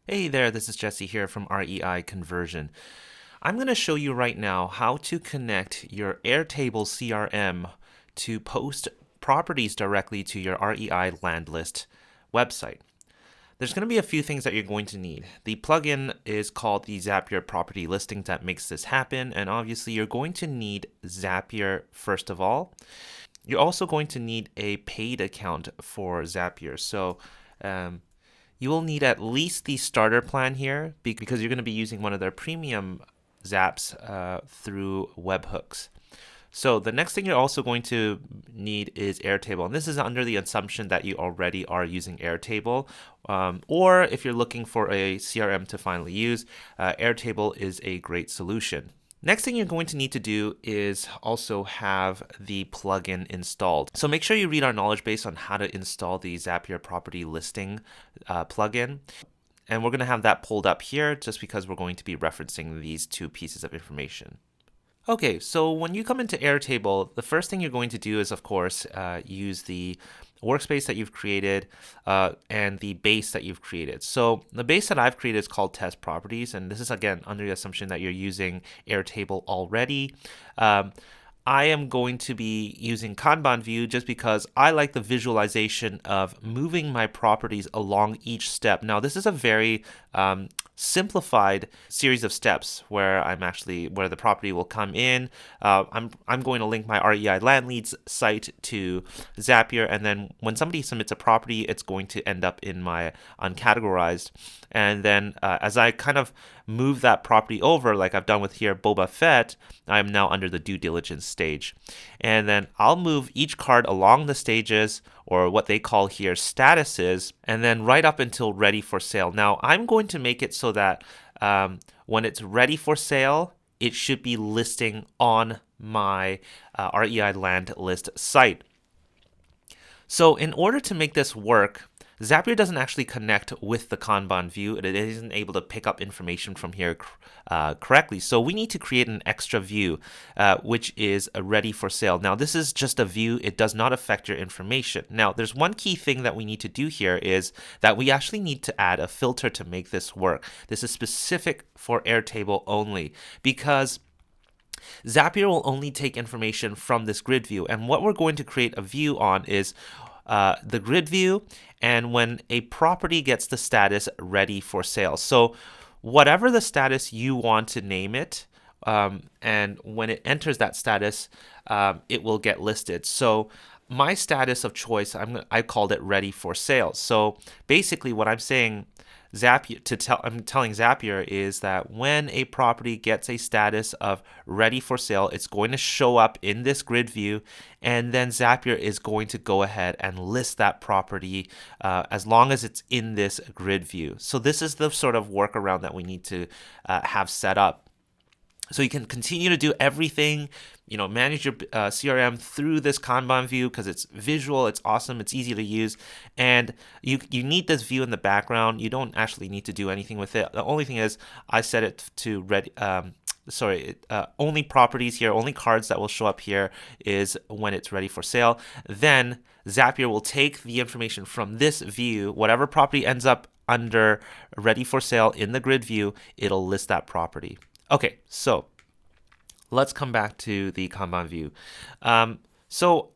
Hey there, this is Jesse here from REI Conversion. I'm going to show you right now how to connect your Airtable CRM to post properties directly to your REI land list website. There's going to be a few things that you're going to need. The plugin is called the Zapier Property Listing that makes this happen, and obviously you're going to need Zapier first of all. You're also going to need a paid account for Zapier. You will need at least the starter plan here because you're going to be using one of their premium zaps through webhooks. So the next thing you're also going to need is Airtable. And this is under the assumption that you already are using Airtable. Or if you're looking for a CRM to finally use, Airtable is a great solution. Next thing you're going to need to do is also have the plugin installed. So make sure you read our knowledge base on how to install the Zapier Property Listing plugin. And we're going to have that pulled up here just because we're going to be referencing these two pieces of information. Okay, so when you come into Airtable, the first thing you're going to do is, of course, use the workspace that you've created and the base that you've created. So the base that I've created is called Test Properties, and this is, again, under the assumption that you're using Airtable already. I am going to be using Kanban View just because I like the visualization of moving my properties along each step. Now, this is a very simplified series of steps where where the property will come in. I'm going to link my REI Land Leads site to Zapier, and then when somebody submits a property, it's going to end up in my uncategorized. And then as I kind of move that property over, like I've done with here, Boba Fett, I'm now under the due diligence stage. And then I'll move each card along the stages, or what they call here statuses, and then right up until ready for sale. Now, I'm going to make it so that when it's ready for sale, it should be listing on my REI land list site. So in order to make this work, Zapier doesn't actually connect with the Kanban view. It isn't able to pick up information from here correctly. So we need to create an extra view, which is ready for sale. Now, this is just a view. It does not affect your information. Now, there's one key thing that we need to do here is that we actually need to add a filter to make this work. This is specific for Airtable only because Zapier will only take information from this grid view. And what we're going to create a view on is the grid view, and when a property gets the status ready for sale. So whatever the status you want to name it, and when it enters that status, it will get listed. So my status of choice, I called it ready for sale. So basically what I'm saying I'm telling Zapier is that when a property gets a status of ready for sale, it's going to show up in this grid view, and then Zapier is going to go ahead and list that property as long as it's in this grid view. So this is the sort of workaround that we need to have set up. So you can continue to do everything, manage your CRM through this Kanban view because it's visual, it's awesome, it's easy to use, and you need this view in the background. You don't actually need to do anything with it. The only thing is I set it to only properties here, only cards that will show up here is when it's ready for sale. Then Zapier will take the information from this view, whatever property ends up under ready for sale in the grid view, it'll list that property. Okay, so let's come back to the Kanban view. So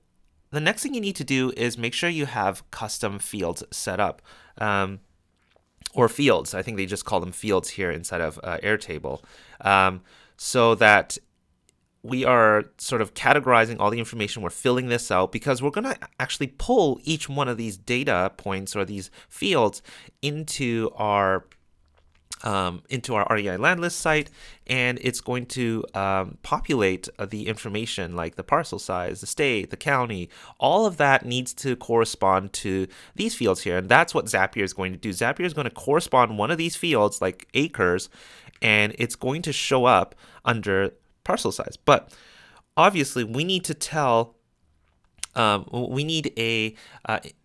the next thing you need to do is make sure you have custom fields set up, or fields. I think they just call them fields here inside of Airtable, so that we are sort of categorizing all the information. We're filling this out because we're going to actually pull each one of these data points or these fields into our REI land list site, and it's going to populate the information like the parcel size, the state, the county. All of that needs to correspond to these fields here, and that's what Zapier is going to do. Zapier is going to correspond one of these fields, like acres, and it's going to show up under parcel size. But obviously, we need to tell we need a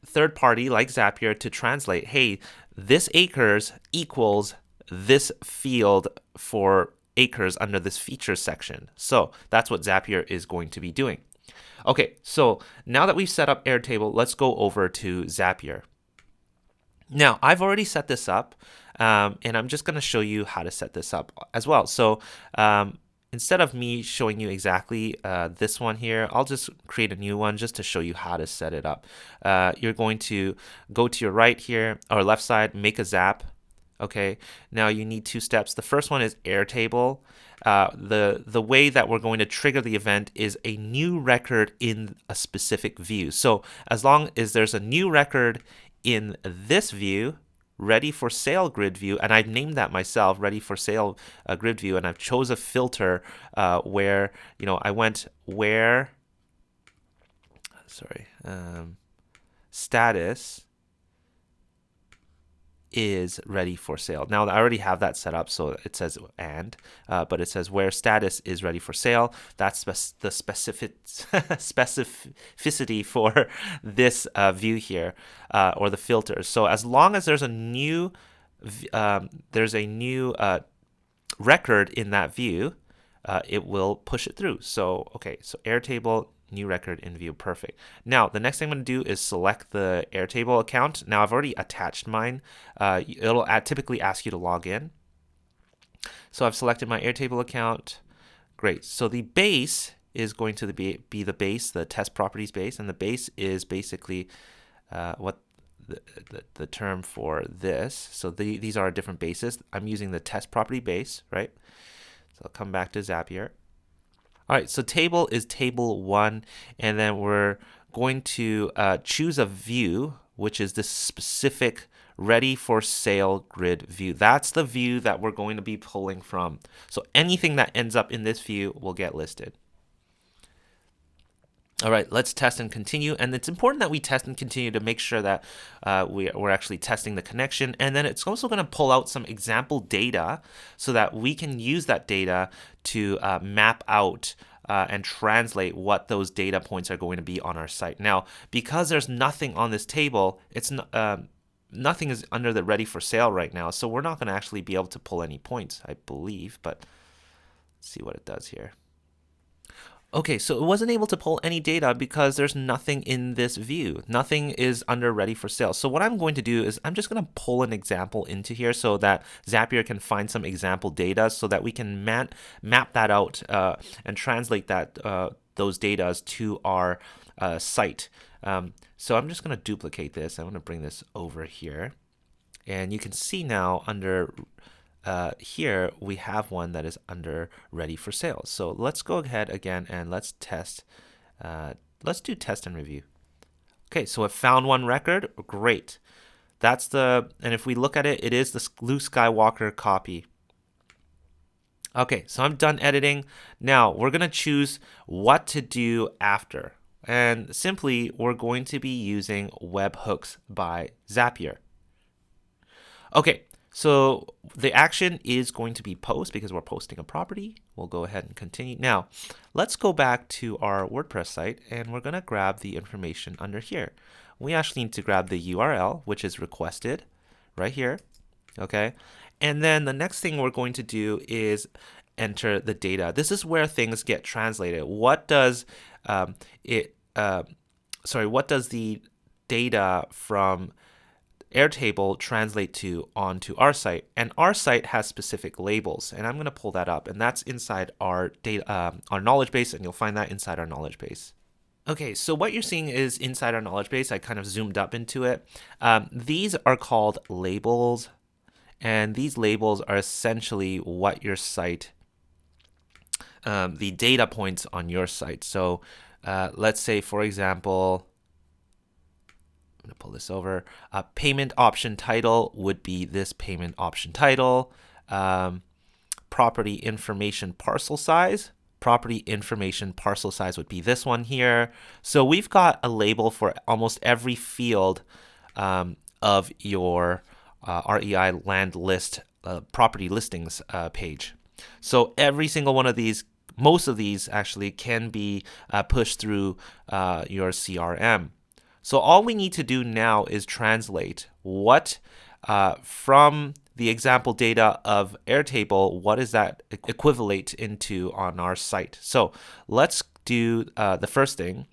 third party like Zapier to translate, hey, this acres equals this field for acres under this features section. So that's what Zapier is going to be doing. Okay, so now that we've set up Airtable, let's go over to Zapier. Now, I've already set this up, and I'm just going to show you how to set this up as well. So instead of me showing you exactly this one here, I'll just create a new one just to show you how to set it up. You're going to go to your right here, or left side, make a zap. Okay, now you need 2 steps. The first one is Airtable. The way that we're going to trigger the event is a new record in a specific view. So as long as there's a new record in this view, ready for sale grid view, and I've named that myself, ready for sale grid view, and I've chose a filter where, I went where, status is ready for sale. Now I already have that set up, so it says but it says where status is ready for sale. That's the specificity for this view here, or the filters. So as long as there's a new record in that view, it will push it through. So so Airtable, new record in view, perfect. Now the next thing I'm going to do is select the Airtable account. Now I've already attached mine. It'll typically ask you to log in. So I've selected my Airtable account. Great. So the base is going to be the base, the test properties base, and the base is basically what the term for this. So these are different bases. I'm using the test property base, right? So I'll come back to Zapier. All right, so table is table 1, and then we're going to choose a view, which is this specific ready for sale grid view. That's the view that we're going to be pulling from. So anything that ends up in this view will get listed. All right, let's test and continue. And it's important that we test and continue to make sure that we're actually testing the connection. And then it's also going to pull out some example data so that we can use that data to map out and translate what those data points are going to be on our site. Now, because there's nothing on this table, nothing is under the ready for sale right now. So we're not going to actually be able to pull any points, I believe. But let's see what it does here. Okay, so it wasn't able to pull any data because there's nothing in this view. Nothing is under ready for sale. So what I'm going to do is I'm just going to pull an example into here so that Zapier can find some example data so that we can map that out and translate those data to our site. So I'm just going to duplicate this. I'm going to bring this over here. And you can see now under here we have one that is under ready for sale. So let's go ahead again and let's test. Let's do test and review. Okay, so I found one record. Great. And if we look at it, it is the Luke Skywalker copy. Okay, so I'm done editing. Now we're going to choose what to do after. And simply, we're going to be using webhooks by Zapier. Okay, so the action is going to be post because we're posting a property. We'll go ahead and continue. Now, let's go back to our WordPress site and we're going to grab the information under here. We actually need to grab the URL, which is requested right here. Okay, and then the next thing we're going to do is enter the data. This is where things get translated. What does what does the data from Airtable translate to onto our site? And our site has specific labels, and I'm going to pull that up, and that's inside our data, our knowledge base, and you'll find that inside our knowledge base. Okay, so what you're seeing is inside our knowledge base. I kind of zoomed up into it. These are called labels, and these labels are essentially what your site, the data points on your site. So let's say, for example, I'm going to pull this over. Payment option title would be this payment option title. Property information parcel size. Property information parcel size would be this one here. So we've got a label for almost every field of your REI land list property listings page. So every single one of these, most of these actually can be pushed through your CRM. So all we need to do now is translate what from the example data of Airtable, what is that equivalent into on our site? So let's do the first thing.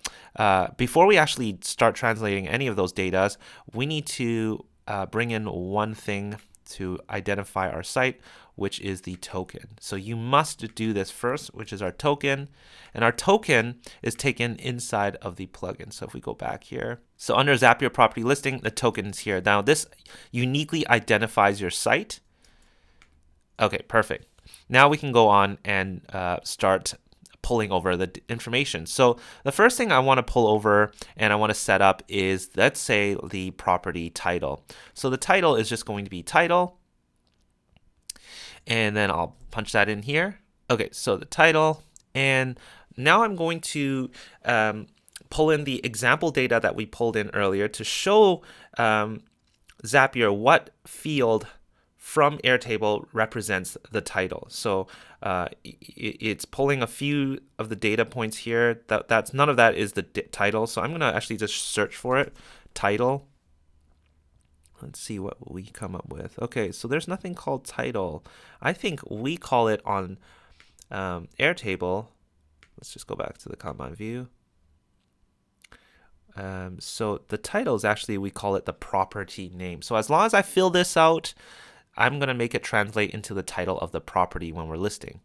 Before we actually start translating any of those data, we need to bring in one thing to identify our site, which is the token. So you must do this first, which is our token. And our token is taken inside of the plugin. So if we go back here, so under Zapier Property Listing, the token is here. Now this uniquely identifies your site. Okay, perfect. Now we can go on and start pulling over the information. So the first thing I want to pull over and I want to set up is, let's say, the property title. So the title is just going to be title, and then I'll punch that in here. Okay, so the title, and now I'm going to pull in the example data that we pulled in earlier to show Zapier what field from Airtable represents the title. So it's pulling a few of the data points here. That's none of that is the title. So I'm going to actually just search for it. Title. Let's see what we come up with. Okay, so there's nothing called title. I think we call it on Airtable. Let's just go back to the Kanban View. So the title is actually, we call it the property name. So as long as I fill this out, I'm going to make it translate into the title of the property when we're listing.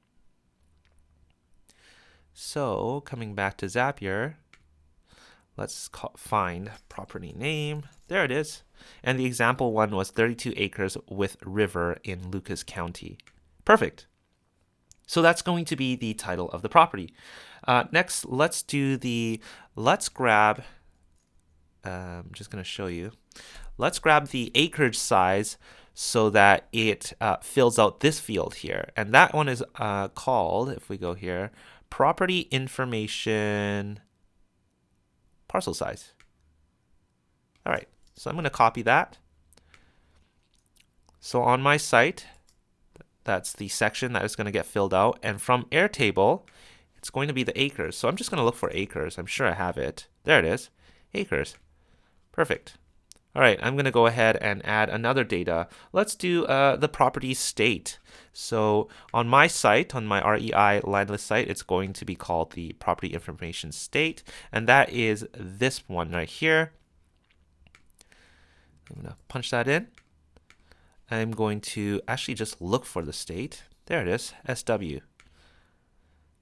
So coming back to Zapier, let's find property name. There it is. And the example one was 32 acres with river in Lucas County. Perfect. So that's going to be the title of the property. Next, let's grab, I'm just going to show you. Let's grab the acreage size so that it fills out this field here. And that one is called, if we go here, property information parcel size. All right, so I'm going to copy that. So on my site, that's the section that is going to get filled out. And from Airtable, it's going to be the acres. So I'm just going to look for acres. I'm sure I have it. There it is, acres. Perfect. All right, I'm going to go ahead and add another data. Let's do the property state. So on my site, on my REI line list site, it's going to be called the property information state. And that is this one right here. I'm going to punch that in. I'm going to actually just look for the state. There it is, SW.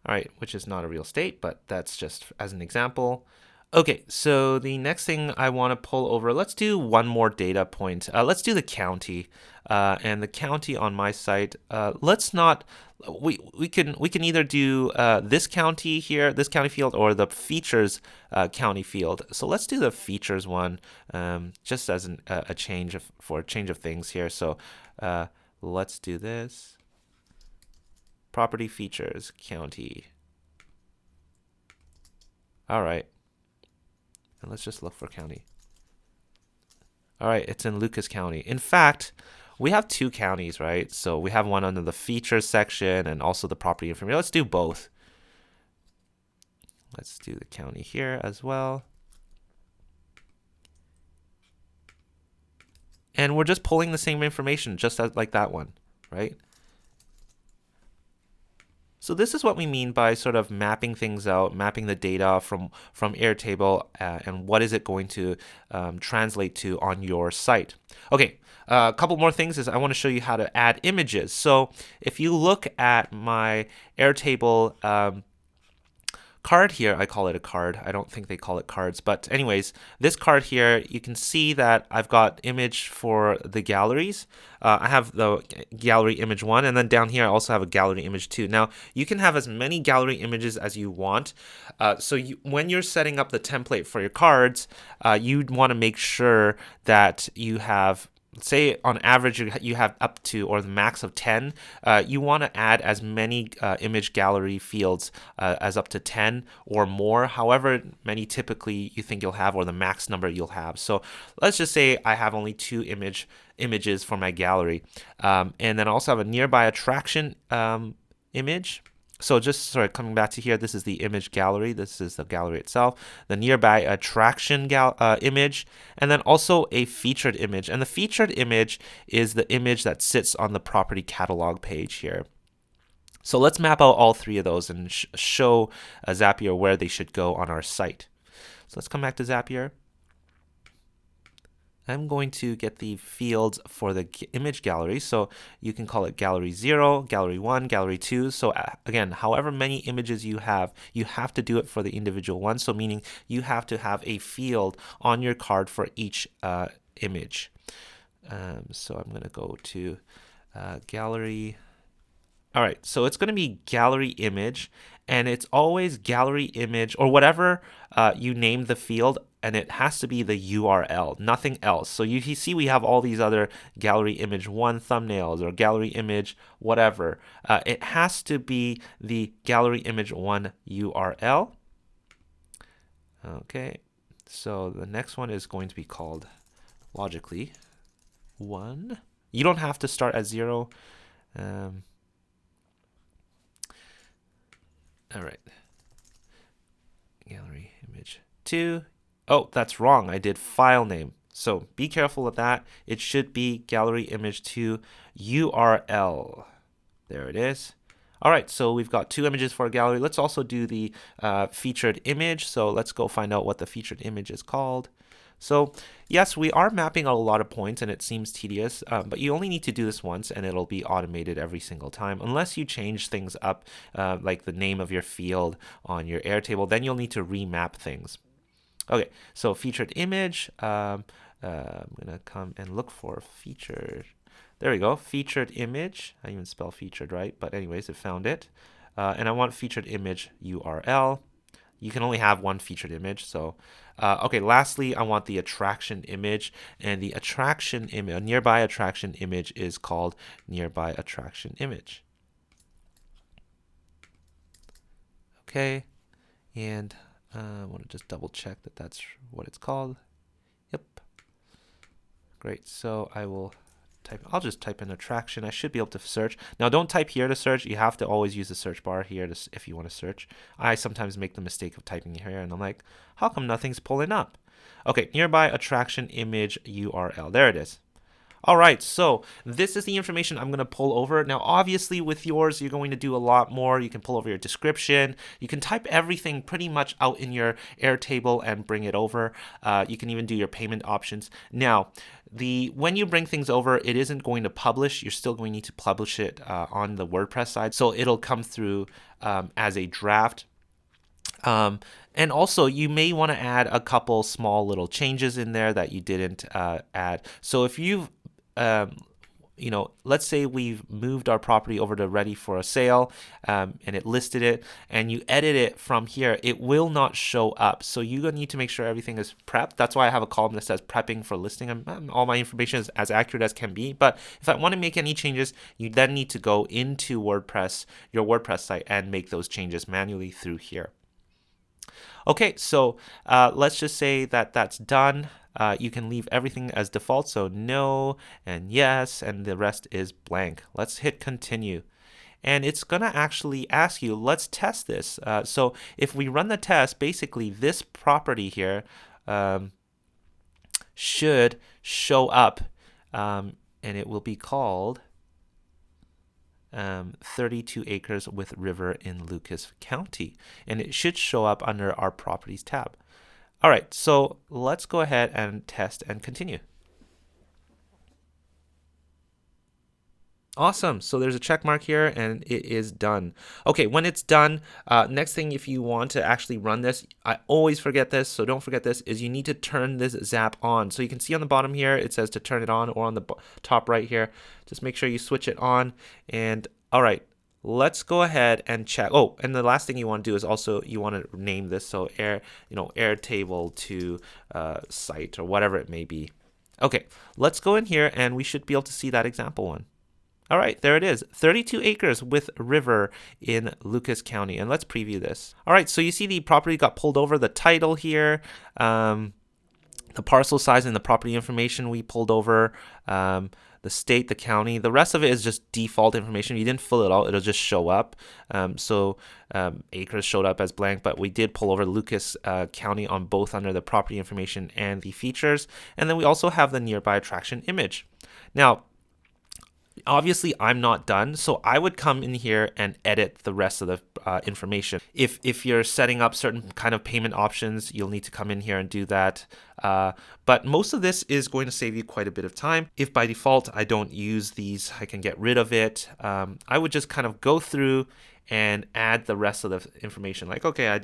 All right, which is not a real state, but that's just as an example. Okay, so the next thing I want to pull over, let's do one more data point. Let's do the county, and the county on my site. Let's not. We can either do this county here, this county field, or the features county field. So let's do the features one, just as a change for a change of things here. So let's do this. Property features county. All right. And let's just look for county. All right, it's in Lucas County. In fact, we have two counties, right? So we have one under the features section and also the property information. Let's do both. Let's do the county here as well. And we're just pulling the same information, just like that one, right? So this is what we mean by sort of mapping things out, mapping the data from Airtable, and what is it going to translate to on your site. Okay, a couple more things is I want to show you how to add images. So if you look at my Airtable card here, I call it a card. I don't think they call it cards, but anyways, this card here, you can see that I've got image for the galleries. I have the gallery image 1, and then down here I also have a gallery image 2. Now you can have as many gallery images as you want. So when you're setting up the template for your cards, you'd want to make sure that you have, say on average you have up to, or the max of 10, you want to add as many image gallery fields as up to 10 or more, however many typically you think you'll have, or the max number you'll have. So let's just say I have only 2 images for my gallery, and then I also have a nearby attraction image. So just sort of coming back to here, this is the image gallery. This is the gallery itself. The nearby attraction image, and then also a featured image. And the featured image is the image that sits on the property catalog page here. So let's map out all 3 of those and show Zapier where they should go on our site. So let's come back to Zapier. I'm going to get the fields for the image gallery. So you can call it gallery 0, gallery 1, gallery 2. So again, however many images you have to do it for the individual one. So meaning you have to have a field on your card for each image. So I'm going to go to gallery. All right, so it's going to be gallery image, and it's always gallery image or whatever you name the field, and it has to be the URL, nothing else. So you see we have all these other gallery image 1 thumbnails or gallery image whatever. It has to be the gallery image 1 URL. Okay, so the next one is going to be called logically 1. You don't have to start at 0. All right. Gallery image 2. Oh, that's wrong. I did file name. So be careful with that. It should be gallery image 2 URL. There it is. All right, so we've got 2 images for a gallery. Let's also do the featured image. So let's go find out what the featured image is called. So yes, we are mapping out a lot of points and it seems tedious, but you only need to do this once and it'll be automated every single time unless you change things up, like the name of your field on your Airtable. Then you'll need to remap things. Okay, so featured image. I'm gonna come and look for featured. There we go, featured image. I even spell featured right, but anyways, it found it. And I want featured image URL. You can only have one featured image. So, okay, lastly, I want the attraction image, and the attraction image, a nearby attraction image is called nearby attraction image. Okay, and I want to just double check that that's what it's called. Yep. Great, so I'll just type in attraction. I should be able to search. Now don't type here to search. You have to always use the search bar here if you want to search. I sometimes make the mistake of typing here and I'm like, how come nothing's pulling up? Okay, nearby attraction image URL. There it is. All right, so this is the information I'm going to pull over. Now, obviously, with yours, you're going to do a lot more. You can pull over your description. You can type everything pretty much out in your Airtable and bring it over. You can even do your payment options. Now, when you bring things over, it isn't going to publish. You're still going to need to publish it on the WordPress side. So it'll come through as a draft. And also, you may want to add a couple small little changes in there that you didn't add. So if you've let's say we've moved our property over to ready for a sale, and it listed it, and you edit it from here, it will not show up. So you're going to need to make sure everything is prepped. That's why I have a column that says prepping for listing. All my information is as accurate as can be. But if I want to make any changes, you then need to go into WordPress, your WordPress site, and make those changes manually through here. Okay, so let's just say that that's done. You can leave everything as default, so no and yes, and the rest is blank. Let's hit continue. And it's going to actually ask you, let's test this. So if we run the test, basically this property here should show up, and it will be called 32 acres with river in Lucas County, and it should show up under our properties tab. All right, so let's go ahead and test and continue. Awesome, so there's a check mark here and it is done. Okay, when it's done, next thing, if you want to actually run this, I always forget this, so don't forget this, is you need to turn this Zap on. So you can see on the bottom here, it says to turn it on, or on the top right here, just make sure you switch it on. And all right, let's go ahead and check. Oh, and the last thing you want to do is also you want to name this, so Airtable to site or whatever it may be. Okay, let's go in here and we should be able to see that example one. All right, there it is, 32 acres with river in Lucas County. And let's preview this. All right, so you see the property got pulled over, the title here, the parcel size and the property information we pulled over, the state, the county. The rest of it is just default information. You didn't fill it out, it'll just show up. Acres showed up as blank, but we did pull over Lucas County on both under the property information and the features. And then we also have the nearby attraction image. Now, Obviously, I'm not done, so I would come in here and edit the rest of the information. If you're setting up certain kind of payment options, you'll need to come in here and do that. But most of this is going to save you quite a bit of time. If by default I don't use these, I can get rid of it. I would just kind of go through and add the rest of the information. Like, okay,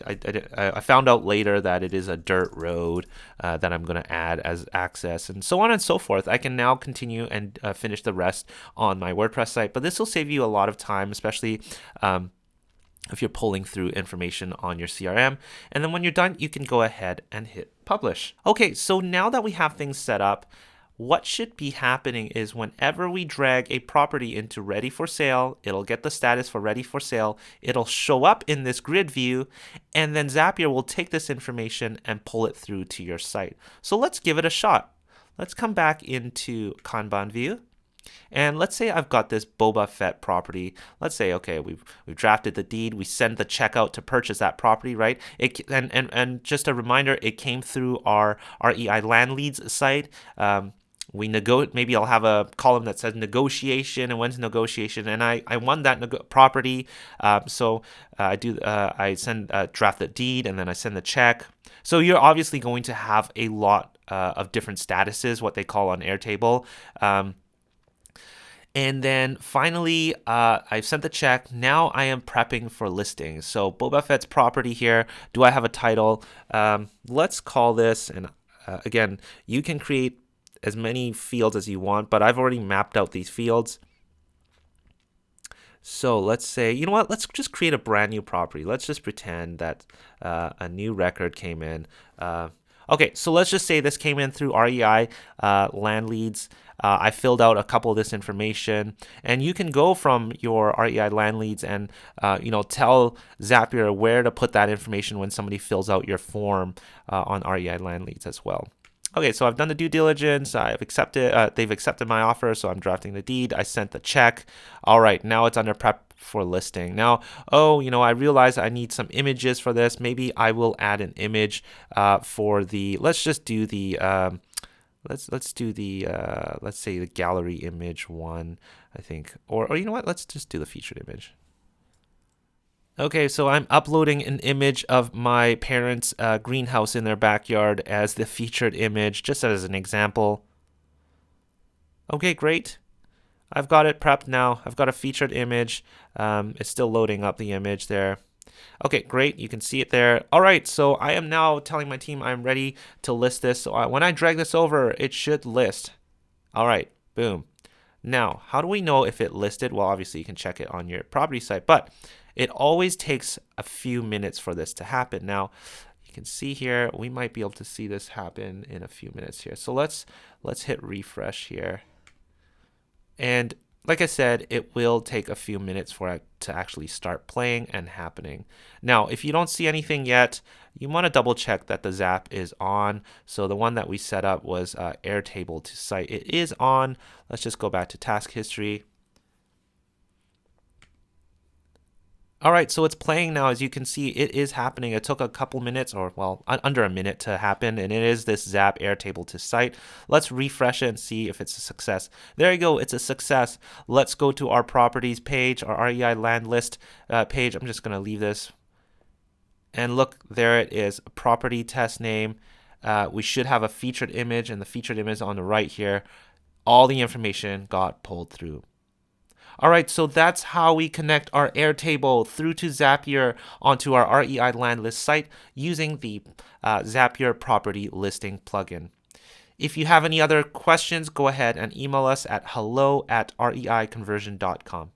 I found out later that it is a dirt road that I'm going to add as access, and so on and so forth. I can now continue and finish the rest on my WordPress site, but this will save you a lot of time, especially if you're pulling through information on your CRM. And then when you're done, you can go ahead and hit publish. Okay, so now that we have things set up, what should be happening is whenever we drag a property into ready for sale, it'll get the status for ready for sale. It'll show up in this grid view, and then Zapier will take this information and pull it through to your site. So let's give it a shot. Let's come back into Kanban View. And let's say I've got this Boba Fett property. Let's say, okay, we've drafted the deed. We send the check out to purchase that property, right? And just a reminder, it came through our REI Land Leads site. Maybe I'll have a column that says negotiation and when's negotiation, and I won that property. So I send draft the deed, and then I send the check. So you're obviously going to have a lot of different statuses, what they call on Airtable. And then finally, I've sent the check. Now I am prepping for listings. So Boba Fett's property here. Do I have a title? Let's call this, and again, you can create as many fields as you want, but I've already mapped out these fields. So let's say, you know what, let's just create a brand new property. Let's just pretend that a new record came in. Okay, so let's just say this came in through REI Land Leads. I filled out a couple of this information, and you can go from your REI Land Leads and tell Zapier where to put that information when somebody fills out your form on REI Land Leads as well. Okay, so I've done the due diligence. I've accepted. They've accepted my offer, so I'm drafting the deed. I sent the check. All right, now it's under prep for listing. Now, I realize I need some images for this. Maybe I will add an image for the. Let's just do the. Let's do the. Let's say the gallery image one. I think, or you know what? Let's just do the featured image. Okay, so I'm uploading an image of my parents' greenhouse in their backyard as the featured image, just as an example. Okay, great. I've got it prepped now. I've got a featured image. It's still loading up the image there. Okay, great. You can see it there. All right, so I am now telling my team I'm ready to list this. So when I drag this over, it should list. All right, boom. Now, how do we know if it listed? Well, obviously you can check it on your property site, but it always takes a few minutes for this to happen. Now, you can see here, we might be able to see this happen in a few minutes here. So let's hit refresh here. And like I said, it will take a few minutes for it to actually start playing and happening. Now, if you don't see anything yet, you want to double check that the Zap is on. So the one that we set up was Airtable to site. It is on. Let's just go back to task history. All right, so it's playing now. As you can see, it is happening. It took a couple minutes, or well, under a minute to happen, and it is this Zap Airtable to site. Let's refresh it and see if it's a success. There you go, it's a success. Let's go to our properties page, our REI land list page. I'm just gonna leave this. And look, there it is, property test name. We should have a featured image, and the featured image on the right here. All the information got pulled through. All right, so that's how we connect our Airtable through to Zapier onto our REI land list site using the Zapier Property Listing Plugin. If you have any other questions, go ahead and email us at hello@reiconversion.com.